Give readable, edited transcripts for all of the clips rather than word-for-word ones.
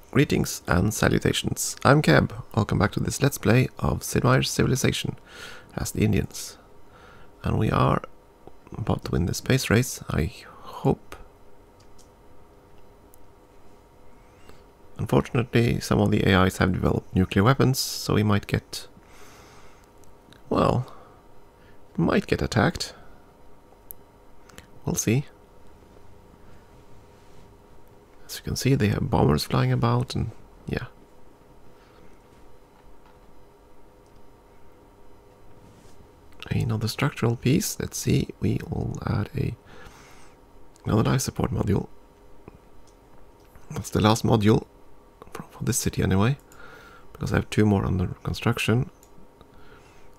Greetings and salutations. I'm Keb. Welcome back to this Let's Play of Sid Meier's Civilization as the Indians. And we are about to win the space race, I hope. Unfortunately, some of the AIs have developed nuclear weapons, so we might get... well, might get attacked. We'll see. As you can see, they have bombers flying about, and yeah. Another structural piece. Let's see. We will add another life support module. That's the last module for this city anyway, because I have 2 more under construction.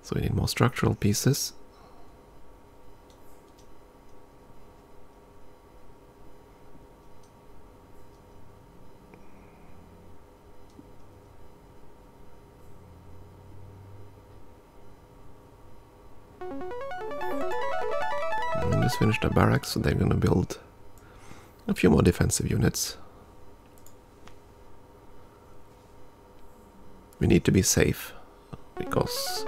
So we need more structural pieces. Just finished the barracks, so they're gonna build a few more defensive units. We need to be safe, because...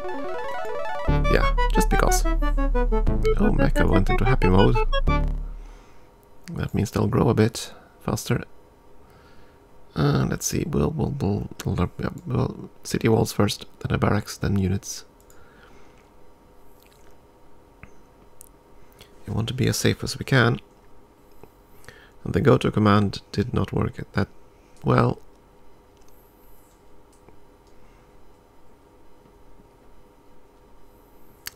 yeah, just because. Oh, Mecha went into happy mode. That means they'll grow a bit faster. Let's see, we'll build up city walls first, then a barracks, then units. We want to be as safe as we can. And the go-to command did not work that well.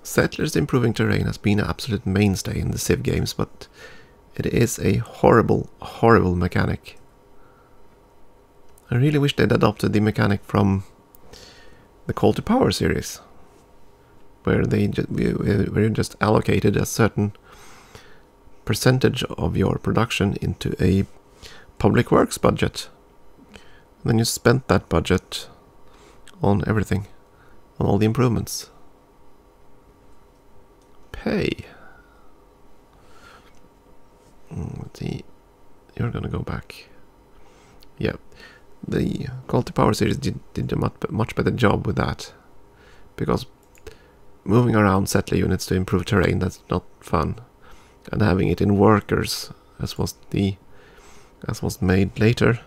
Settlers improving terrain has been an absolute mainstay in the Civ games, but it is a horrible, horrible mechanic. I really wish they'd adopted the mechanic from the Call to Power series, where you just allocated a certain percentage of your production into a public works budget. And then you spent that budget on everything, on all the improvements. Pay. Let's see. You're gonna go back. Yeah, the Call to Power series did a much better job with that, because moving around settler units to improve terrain, that's not fun. And having it in workers, as was made later,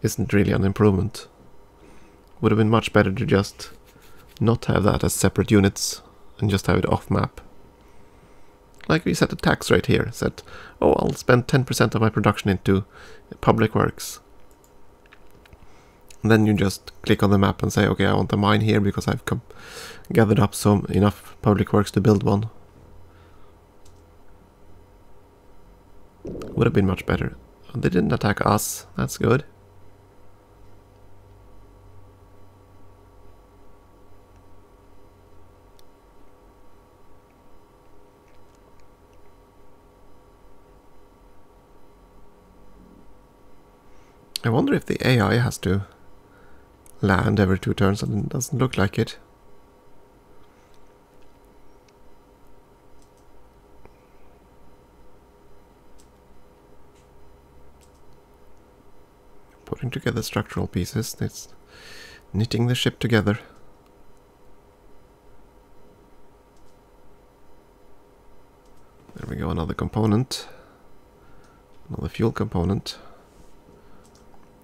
isn't really an improvement. Would have been much better to just not have that as separate units and just have it off map. Like we set a tax rate here, said, oh, I'll spend 10% of my production into public works. And then you just click on the map and say, okay, I want a mine here because I've gathered up enough public works to build one. Would have been much better. They didn't attack us, that's good. I wonder if the AI has to land every 2 turns, and it doesn't look like it. Putting together structural pieces, it's knitting the ship together. There we go, another component. Another fuel component.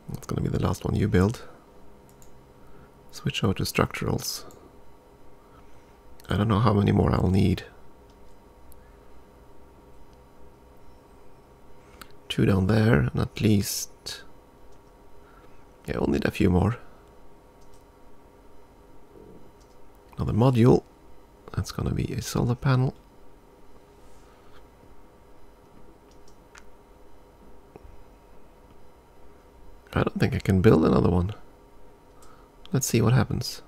That's gonna be the last one you build. Switch over to structurals. I don't know how many more I'll need. 2 down there, and at least... yeah, we'll need a few more. Another module. That's gonna be a solar panel. I don't think I can build another one. Let's see what happens.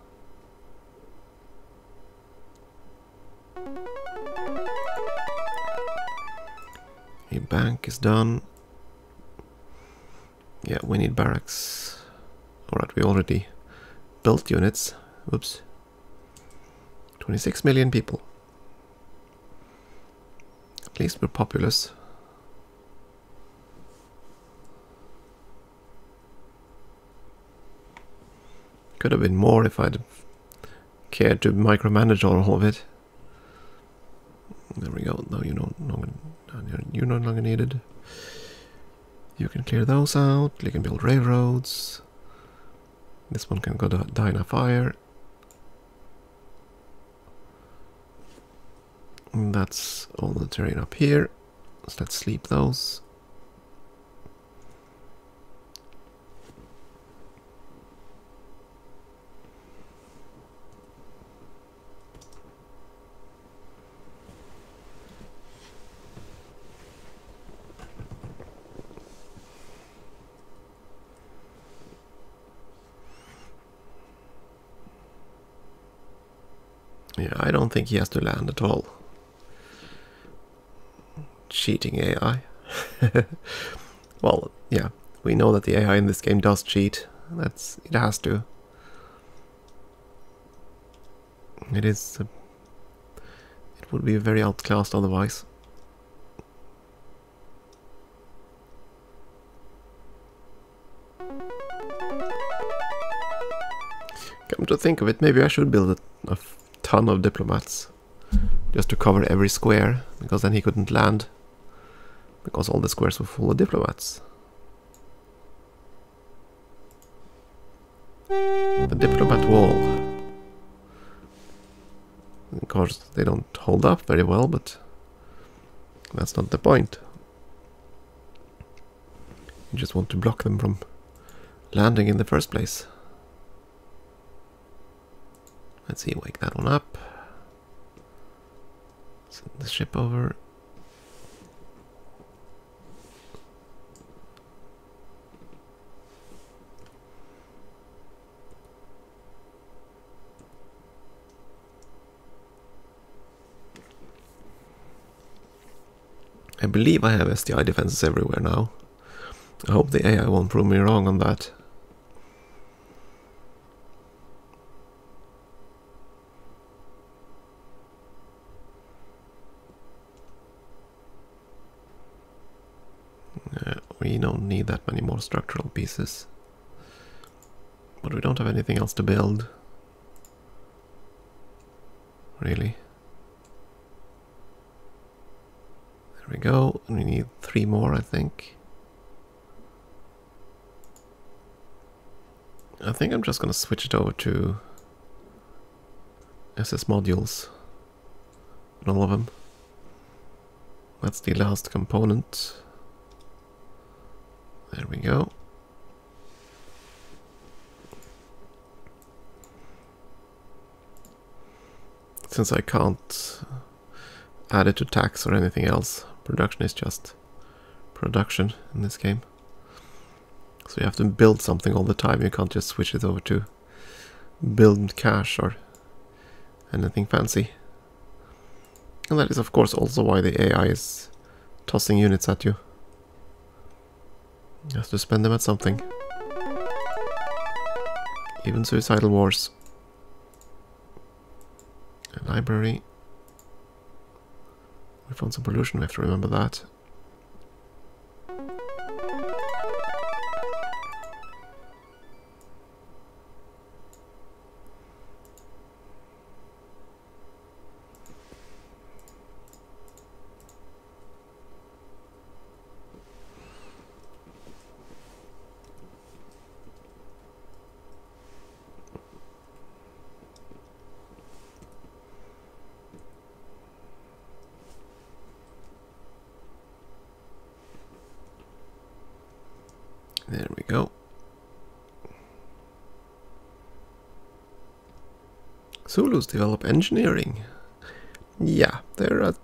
A bank is done. Yeah, we need barracks. Alright, we already built units. Oops. 26 million people. At least we're populous. could have been more if I'd cared to micromanage all of it. There we go. No, you're no longer needed. You can clear those out. You can build railroads. This one can go die in a fire. And that's all the terrain up here. So let's sleep those. Yeah, I don't think he has to land at all. Cheating AI. Well, yeah, we know that the AI in this game does cheat. It has to. It would be very outclassed otherwise. Come to think of it, maybe I should build a ton of diplomats just to cover every square, because then he couldn't land because all the squares were full of diplomats. The diplomat wall. Of course, they don't hold up very well, but that's not the point. You just want to block them from landing in the first place. Let's see, wake that one up. Send the ship over. I believe I have SDI defenses everywhere now. I hope the AI won't prove me wrong on that. We don't need that many more structural pieces. But we don't have anything else to build. Really. There we go. And we need 3 more, I think. I think I'm just going to switch it over to SS modules. All of them. That's the last component. There we go. Since I can't add it to tax or anything else, production is just production in this game. So you have to build something all the time, you can't just switch it over to build cash or anything fancy. And that is of course also why the AI is tossing units at you. You have to spend them at something. Even suicidal wars. A library. We found some pollution, we have to remember that. There we go. Zulus develop engineering. Yeah, they're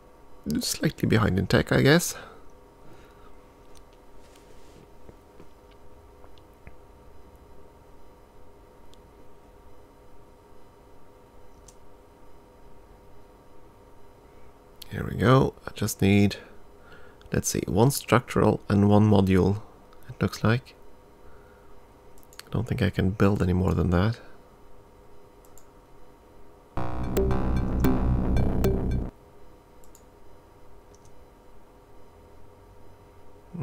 slightly behind in tech, I guess. Here we go. I just need, let's see, 1 structural and 1 module. It looks like. I don't think I can build any more than that.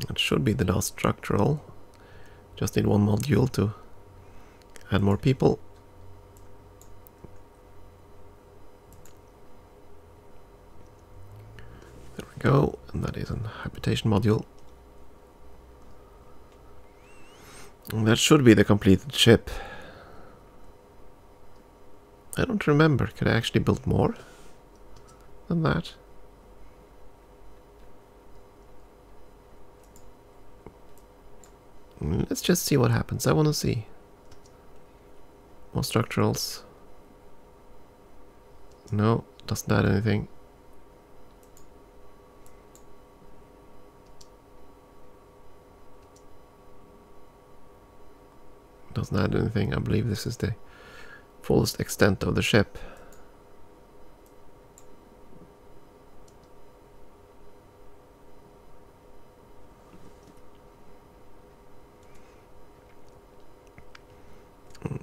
It should be the last structural. Just need 1 module to add more people. go, and that is an habitation module. And that should be the completed ship. I don't remember. Could I actually build more than that? Let's just see what happens. I want to see. More structurals. No, doesn't add anything. Doesn't add anything. I believe this is the fullest extent of the ship.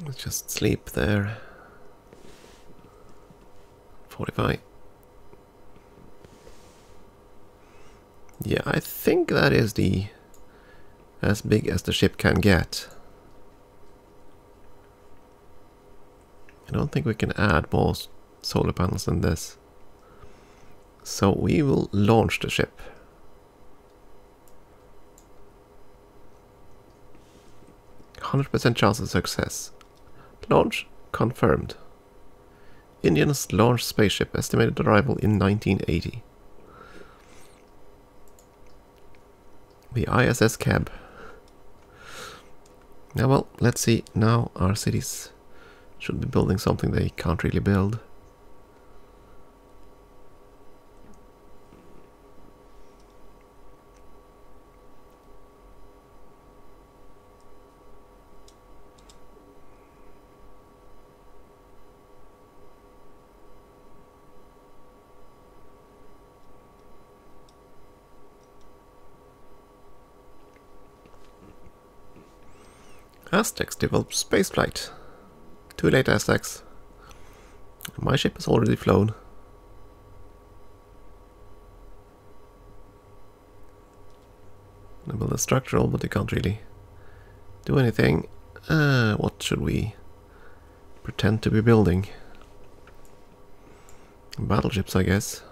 Let's just sleep there. 45. Yeah, I think that is the as big as the ship can get. I don't think we can add more solar panels than this. So we will launch the ship. %100% chance of success. Launch confirmed. Indians launch spaceship. Estimated arrival in 1980. The ISS Keb. Now, well, let's see. Now our cities should be building something they can't really build. Aztecs developed spaceflight. Too late, Aztecs. My ship has already flown. They build a structural, but they can't really do anything. What should we pretend to be building? Battleships, I guess.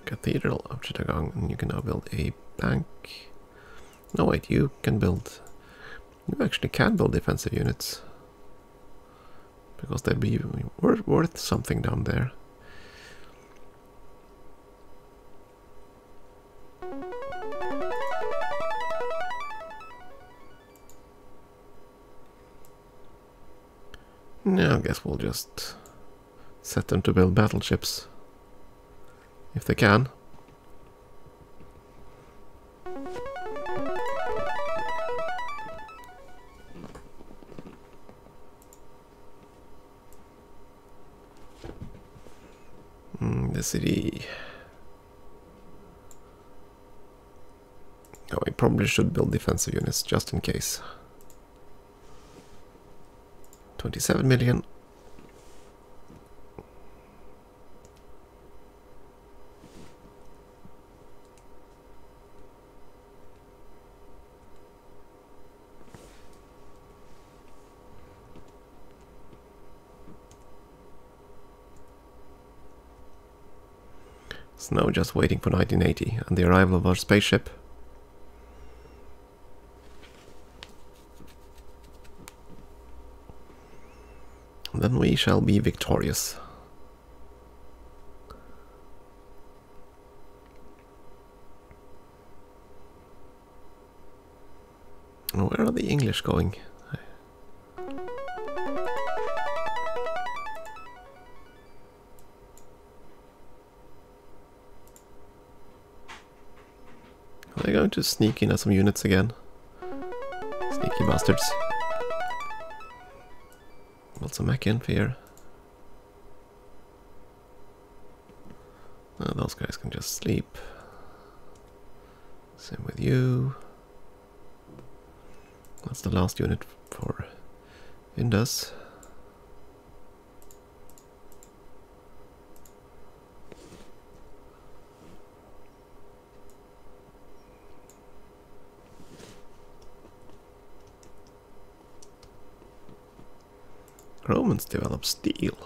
Cathedral of Chittagong, and you can now build a bank. No, wait, you actually can build defensive units. Because they'd be worth something down there. Yeah, I guess we'll just set them to build battleships. If they can. The city. Oh, we probably should build defensive units just in case. 27 million. So now just waiting for 1980 and the arrival of our spaceship. And then we shall be victorious. Where are the English going? Are they going to sneak in some units again? Sneaky bastards. Build some mech inf here. Those guys can just sleep. Same with you. That's the last unit for Indus. Romans develop steel.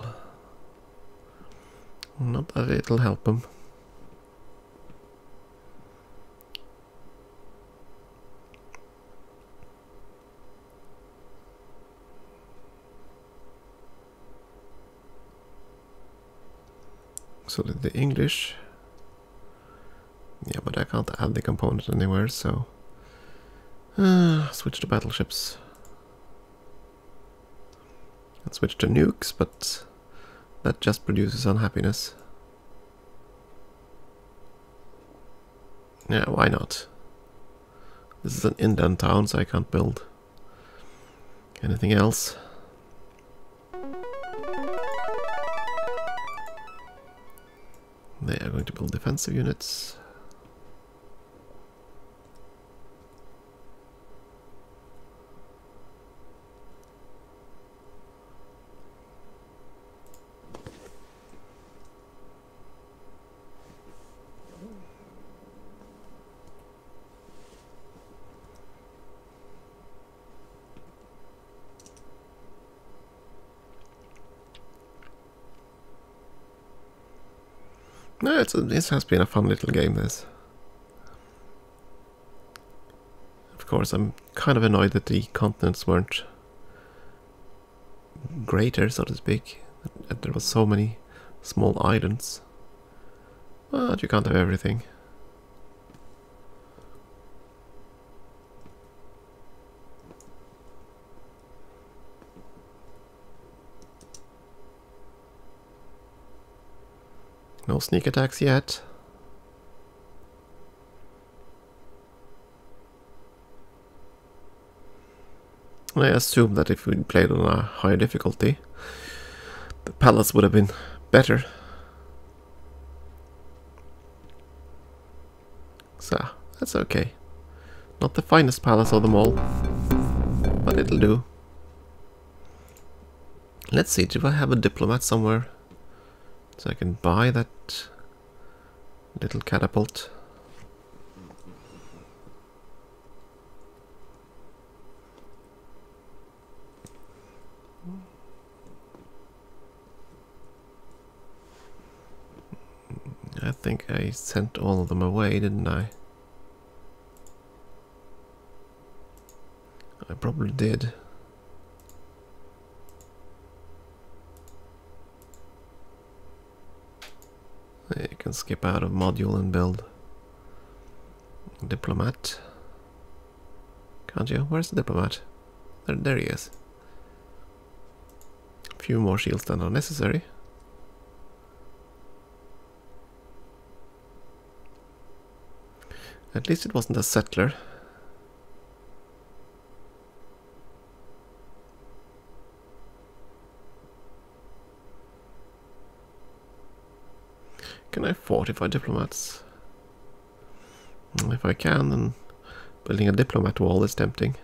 Not that it'll help them. So did the English. Yeah, but I can't add the component anywhere, so... switch to battleships. And switch to nukes, but that just produces unhappiness. Yeah, why not? This is an indent town, so I can't build anything else. They are going to build defensive units. No, this has been a fun little game, this. Of course, I'm kind of annoyed that the continents weren't greater, so to speak. That there was so many small islands. But you can't have everything. No sneak attacks yet. I assume that if we played on a higher difficulty, the palace would have been better. So, that's okay. Not the finest palace of them all, but it'll do. Let's see, do I have a diplomat somewhere? So I can buy that little catapult. I think I sent all of them away, didn't I? I probably did. You can skip out of module and build diplomat. Can't you? Where's the diplomat? There he is. A few more shields than are necessary. At least it wasn't a settler. Can I fortify diplomats? If I can, then building a diplomat wall is tempting.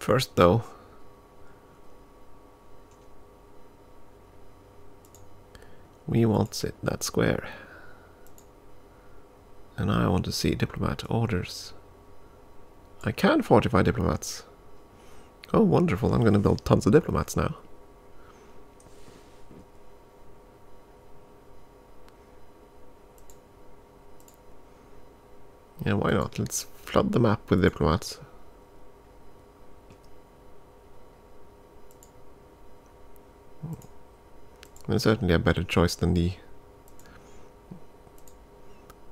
First, though, we want that square, and I want to see diplomat orders. I can fortify diplomats. Oh, wonderful! I'm going to build tons of diplomats now. Yeah, why not? Let's flood the map with diplomats. It's certainly a better choice than the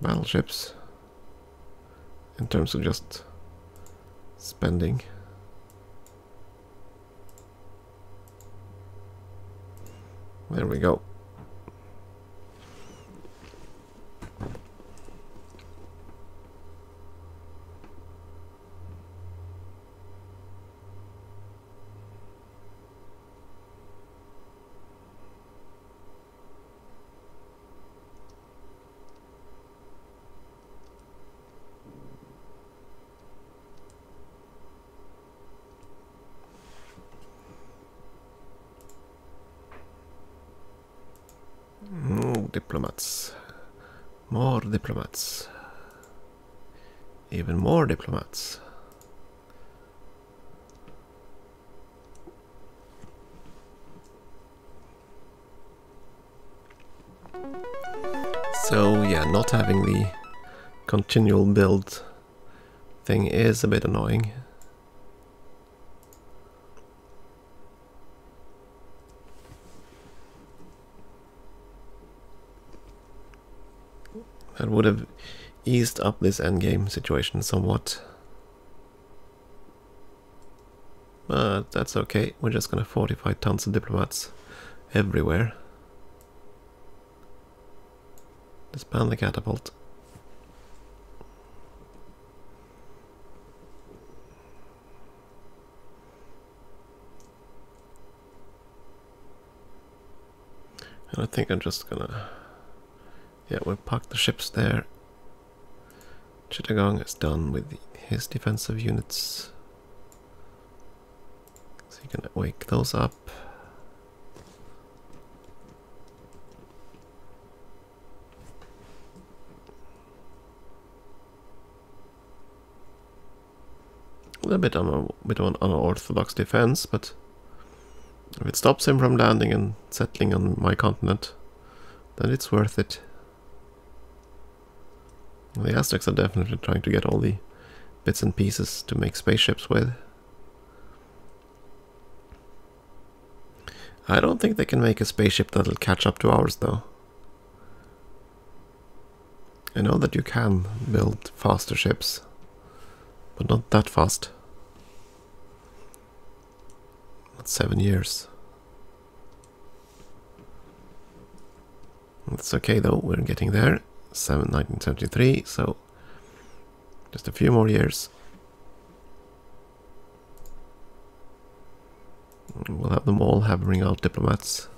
battleships in terms of just spending. There we go. diplomats. More diplomats. Even more diplomats. So yeah, not having the continual build thing is a bit annoying. That would have eased up this endgame situation somewhat. But that's okay, we're just gonna fortify tons of diplomats everywhere. Disband the catapult. And I think I'm just gonna... Yeah, we'll park the ships there. Chittagong is done with his defensive units. So you can wake those up. A bit of an unorthodox defense, but if it stops him from landing and settling on my continent, then it's worth it. The Aztecs are definitely trying to get all the bits and pieces to make spaceships with. I don't think they can make a spaceship that'll catch up to ours, though. I know that you can build faster ships, but not that fast. Not 7 years. It's okay though, we're getting there. 1973, so just a few more years. We'll have them all hammering out diplomats.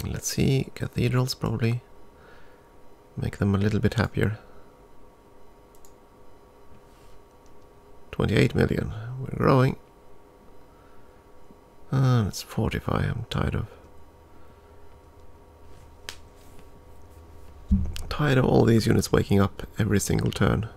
Let's see, cathedrals probably make them a little bit happier. 28 million, we're growing. Let's fortify, I'm tired of all these units waking up every single turn.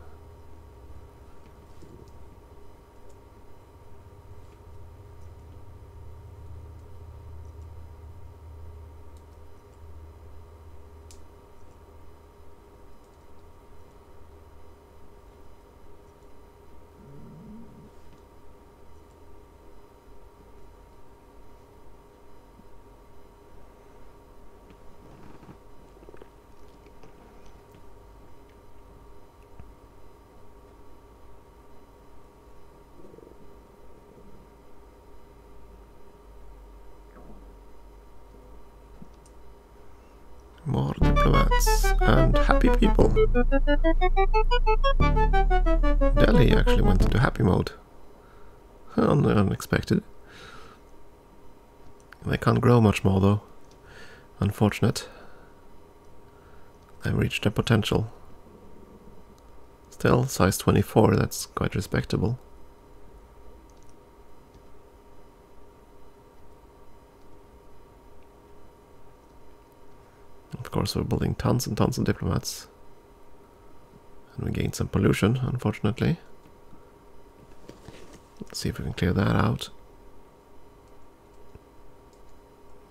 More diplomats and happy people. Delhi actually went into happy mode. Unexpected. They can't grow much more though. Unfortunate. They've reached their potential. Still, size 24, that's quite respectable. Of course, we're building tons and tons of diplomats. And we gained some pollution, unfortunately. Let's see if we can clear that out.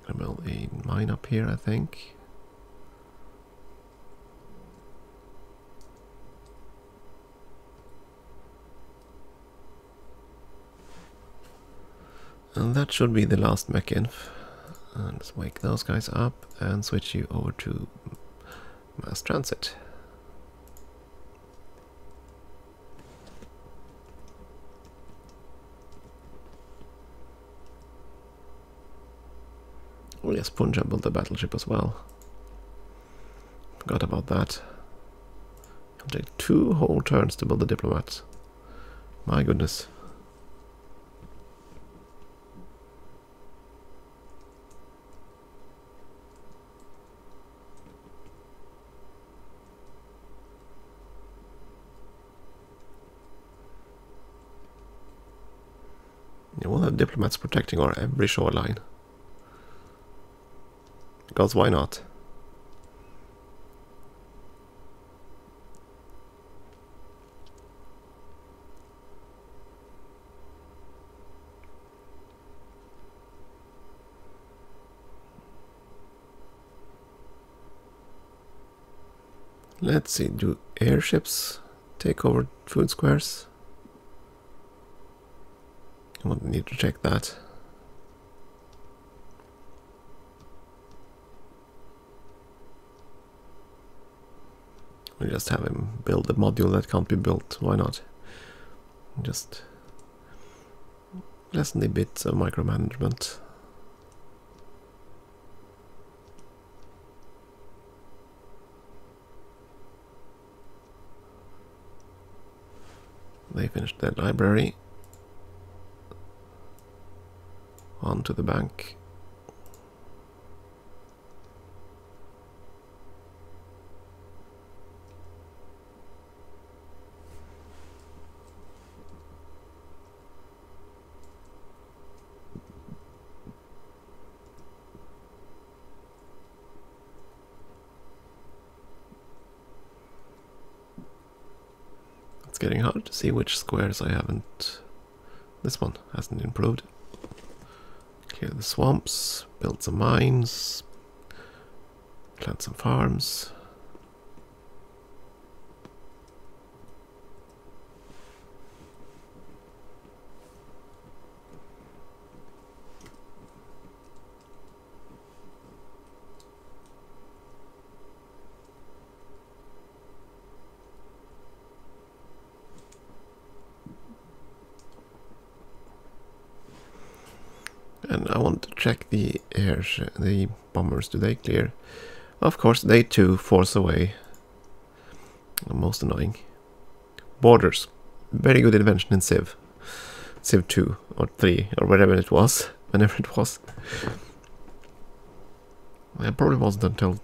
Gonna build a mine up here, I think. And that should be the last mech inf. And let's wake those guys up and switch you over to mass transit. Oh yes, Punjab built a battleship as well. Forgot about that. It'll take 2 whole turns to build the diplomats. My goodness. Yeah, we'll have diplomats protecting our every shoreline. Because why not? Let's see, do airships take over food squares? I would need to check that. We just have him build a module that can't be built, why not? Just lessen the bits of micromanagement. They finished their library. On to the bank. It's getting hard to see which squares I haven't. This one hasn't improved. Clear the swamps, build some mines, plant some farms. And I want to check the the bombers. Do they clear? Of course, they too force away. The most annoying. Borders. Very good invention in Civ. Civ 2 or 3 or whatever it was. Whenever it was. It probably wasn't until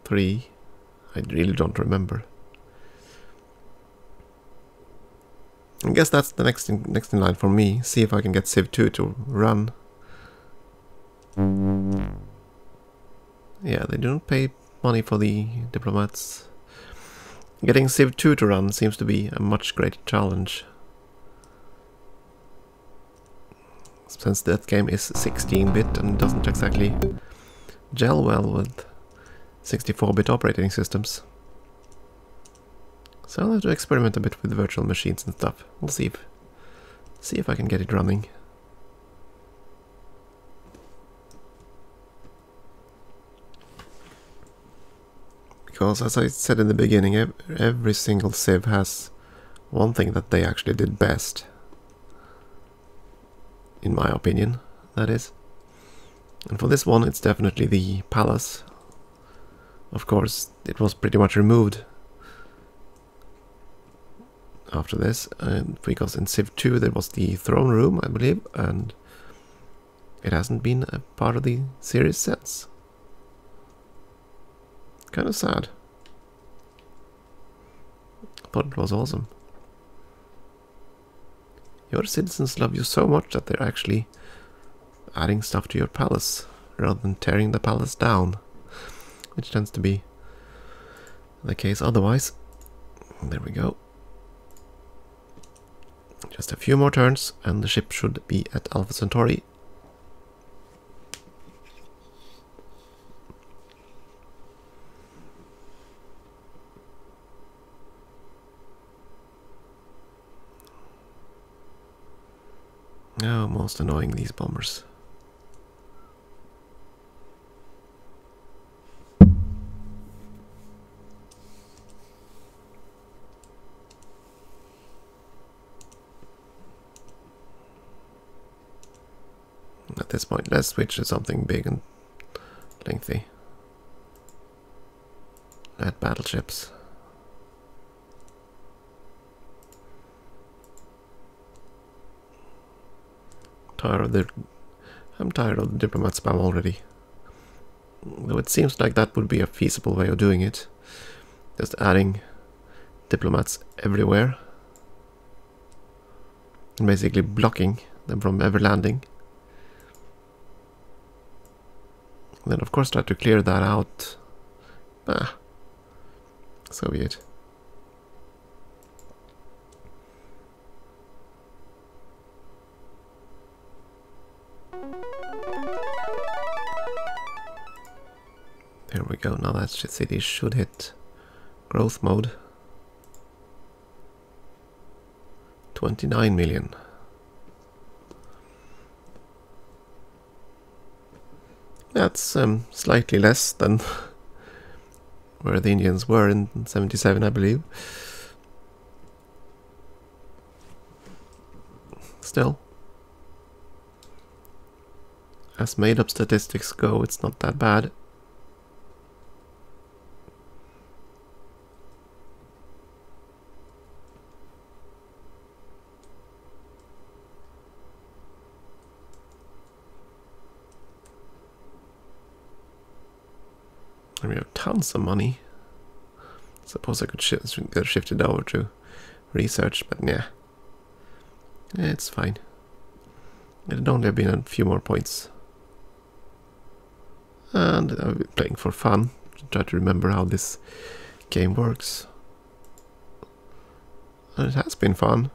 3. I really don't remember. I guess that's the next in line for me. See if I can get Civ 2 to run. Yeah, they don't pay money for the diplomats. Getting Civ 2 to run seems to be a much greater challenge. Since that game is 16-bit and doesn't exactly gel well with 64-bit operating systems. So I'll have to experiment a bit with virtual machines and stuff. We'll see if I can get it running. Because, as I said in the beginning, every single Civ has one thing that they actually did best. In my opinion, that is. And for this one, it's definitely the palace. Of course, it was pretty much removed after this, and because in Civ 2 there was the throne room, I believe, and it hasn't been a part of the series since. Kind of sad. I thought it was awesome. Your citizens love you so much that they're actually adding stuff to your palace rather than tearing the palace down, which tends to be the case otherwise. There we go. Just a few more turns and the ship should be at Alpha Centauri. Oh, most annoying, these bombers. At this point, let's switch to something big and lengthy. Add battleships. I'm tired of the diplomat spam already. Though it seems like that would be a feasible way of doing it. Just adding diplomats everywhere. And basically blocking them from ever landing. Then of course try to clear that out. So be it. There we go, now that city should hit growth mode. 29 million. That's slightly less than where the Indians were in 77, I believe. Still, as made-up statistics go, it's not that bad. And we have tons of money. Suppose I could get shifted over to research, but yeah, it's fine. It'd only have been a few more points. And I've been playing for fun, to try to remember how this game works. And it has been fun.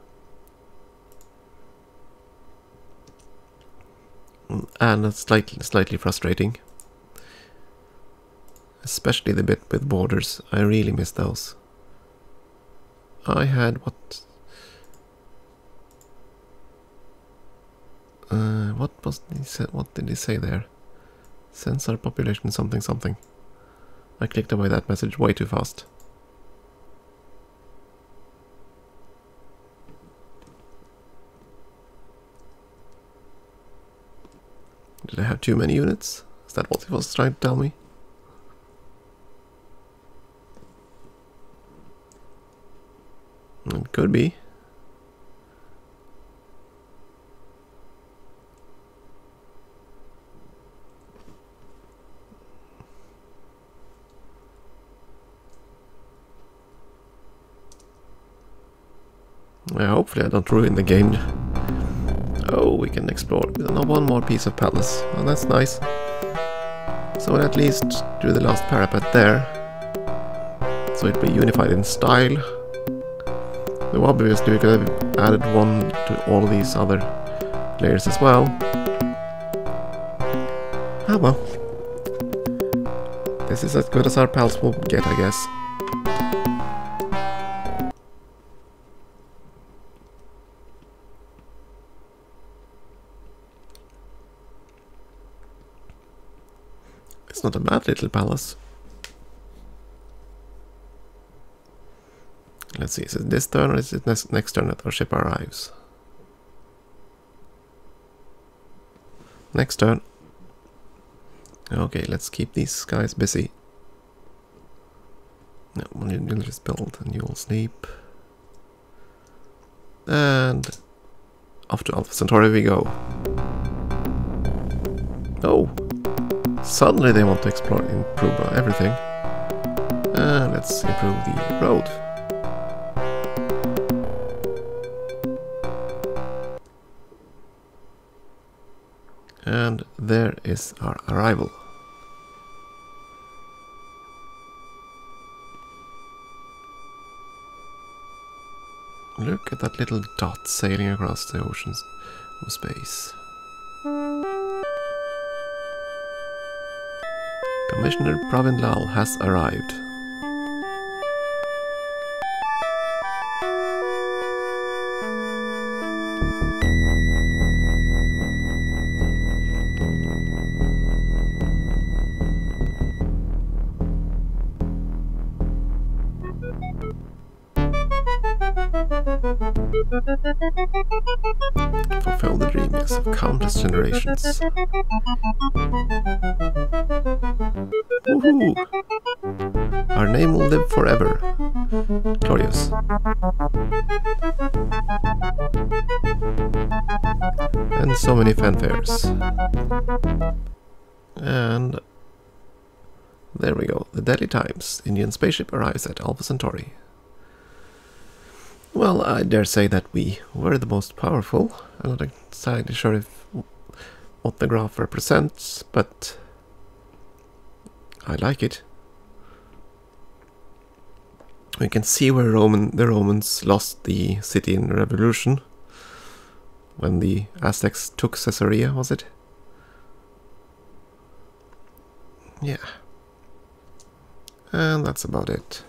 And it's slightly frustrating. Especially the bit with borders. I really miss those. I had what was he said? What did he say there? Sensor population something something. I clicked away that message way too fast. Did I have too many units? Is that what he was trying to tell me? It could be. Hopefully I don't ruin the game. Oh, we can explore. One more piece of palace. Oh, that's nice. So we'll at least do the last parapet there. So it'll be unified in style. Though obviously we could have added one to all these other layers as well. Ah well. This is as good as our pals will get, I guess. It's not a bad little palace. Let's see, is it this turn or is it next turn that our ship arrives? Next turn. Okay, let's keep these guys busy. No, you'll just build and you'll sleep. And off to Alpha Centauri we go. Oh! Suddenly they want to explore, improve everything. Let's improve the road. And there is our arrival. Look at that little dot sailing across the oceans of space. Commissioner Pravin Lal has arrived. Fulfill the dream, yes, of countless generations. Woohoo! Our name will live forever. Glorious. And so many fanfares. And there we go. The Daily Times. Indian spaceship arrives at Alpha Centauri. Well, I dare say that we were the most powerful. I'm not entirely sure if what the graph represents, but I like it. We can see where the Romans lost the city in the revolution. When the Aztecs took Caesarea, was it? Yeah. And that's about it.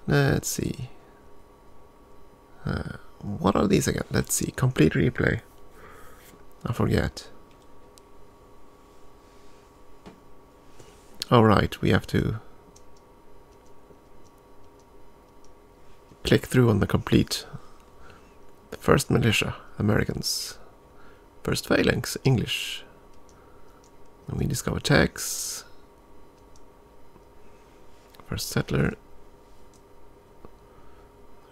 Let's see. What are these again? Let's see. Complete replay. I forget. Oh right, we have to click through on the complete. The first militia, Americans. First phalanx, English. And we discover text. First settler.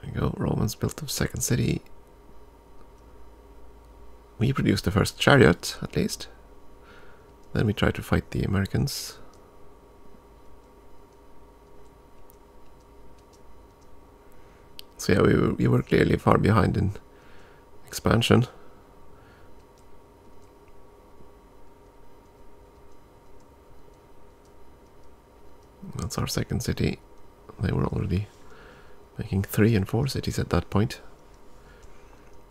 There we go. Romans built the second city. We produced the first chariot, at least. Then we tried to fight the Americans. So yeah, we were clearly far behind in expansion. That's our second city. They were already making 3 and 4 cities at that point.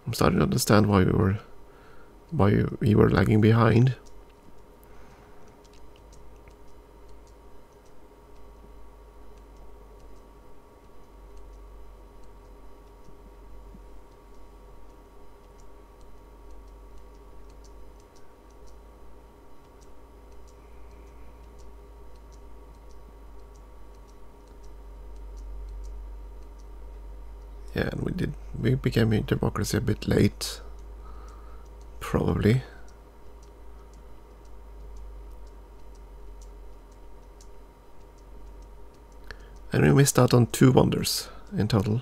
I'm starting to understand why we were lagging behind. Yeah, and we became a democracy a bit late, probably. And we missed out on 2 wonders in total.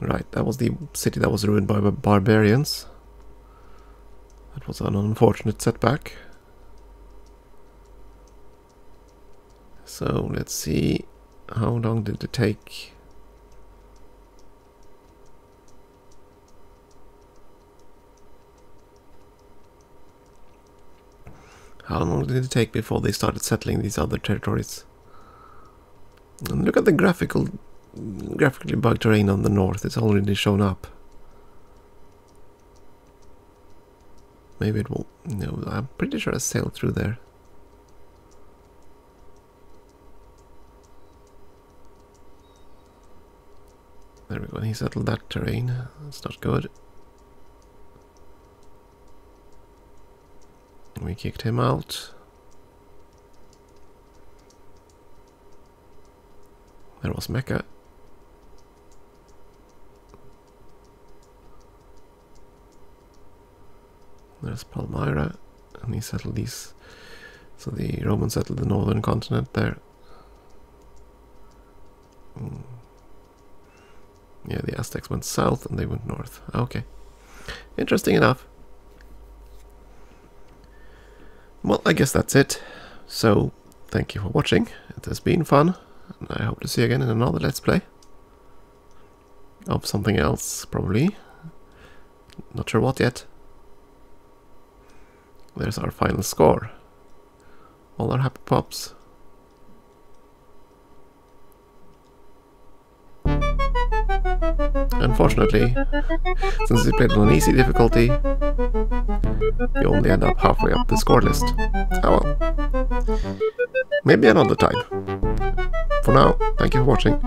Right, that was the city that was ruined by barbarians. That was an unfortunate setback. So let's see, how long did it take? How long did it take before they started settling these other territories? And look at the graphically bugged terrain on the north. It's already shown up. Maybe it will... No, I'm pretty sure I sailed through there. There we go. And he settled that terrain. That's not good. We kicked him out. There was Mecca. There's Palmyra, and he settled these. So the Romans settled the northern continent there. Yeah, the Aztecs went south and they went north. Okay. Interesting enough. Well, I guess that's it. So, thank you for watching. It has been fun, and I hope to see you again in another Let's Play. Of something else, probably. Not sure what yet. There's our final score. All our happy pops. Unfortunately, since we played on an easy difficulty, you only end up halfway up the score list. Oh well. Maybe another time. For now, thank you for watching.